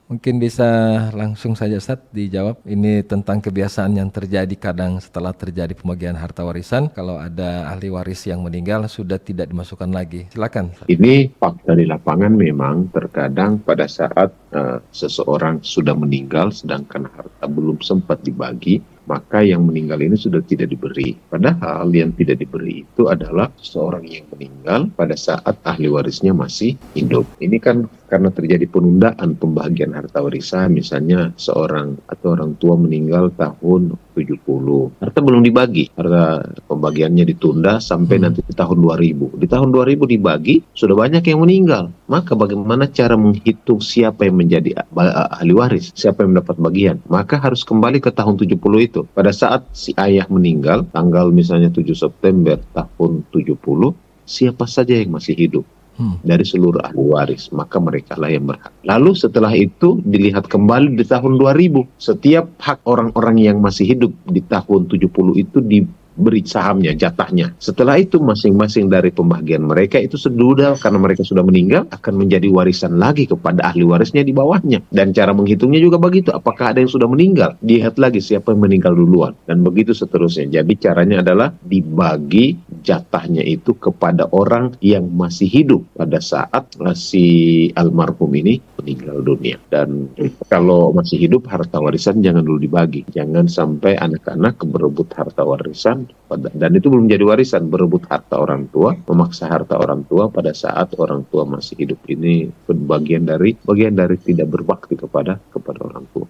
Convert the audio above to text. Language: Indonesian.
Mungkin bisa langsung saja Ustaz dijawab. Ini tentang kebiasaan yang terjadi kadang setelah terjadi pembagian harta warisan. Kalau ada ahli waris yang meninggal sudah tidak dimasukkan lagi. Silakan Ustaz. Ini fakta di lapangan memang terkadang pada saat seseorang sudah meninggal sedangkan harta belum sempat dibagi, maka yang meninggal ini sudah tidak diberi. Padahal yang tidak diberi itu adalah seseorang yang meninggal pada saat ahli warisnya masih hidup. Ini kan karena terjadi penundaan pembagian harta warisan, misalnya seorang atau orang tua meninggal tahun 70. Harta belum dibagi, harta pembagiannya ditunda sampai nanti di tahun 2000. Di tahun 2000 dibagi, sudah banyak yang meninggal. Maka bagaimana cara menghitung siapa yang menjadi ahli waris, siapa yang mendapat bagian? Maka harus kembali ke tahun 70 itu. Pada saat si ayah meninggal, tanggal misalnya 7 September tahun 70, siapa saja yang masih hidup dari seluruh ahli waris, maka mereka lah yang berhak. Lalu setelah itu dilihat kembali di tahun 2000, setiap hak orang-orang yang masih hidup di tahun 70 itu diberi sahamnya, jatahnya. Setelah itu masing-masing dari pembagian mereka itu sudah, karena mereka sudah meninggal, akan menjadi warisan lagi kepada ahli warisnya di bawahnya. Dan cara menghitungnya juga begitu, apakah ada yang sudah meninggal, dilihat lagi siapa yang meninggal duluan, dan begitu seterusnya. Jadi caranya adalah dibagi jatahnya itu kepada orang yang masih hidup pada saat si almarhum ini meninggal dunia. Dan kalau masih hidup, harta warisan jangan dulu dibagi. Jangan sampai anak-anak berebut harta warisan, dan itu belum jadi warisan, berebut harta orang tua, memaksa harta orang tua pada saat orang tua masih hidup. Ini bagian dari tidak berbakti kepada orang tua.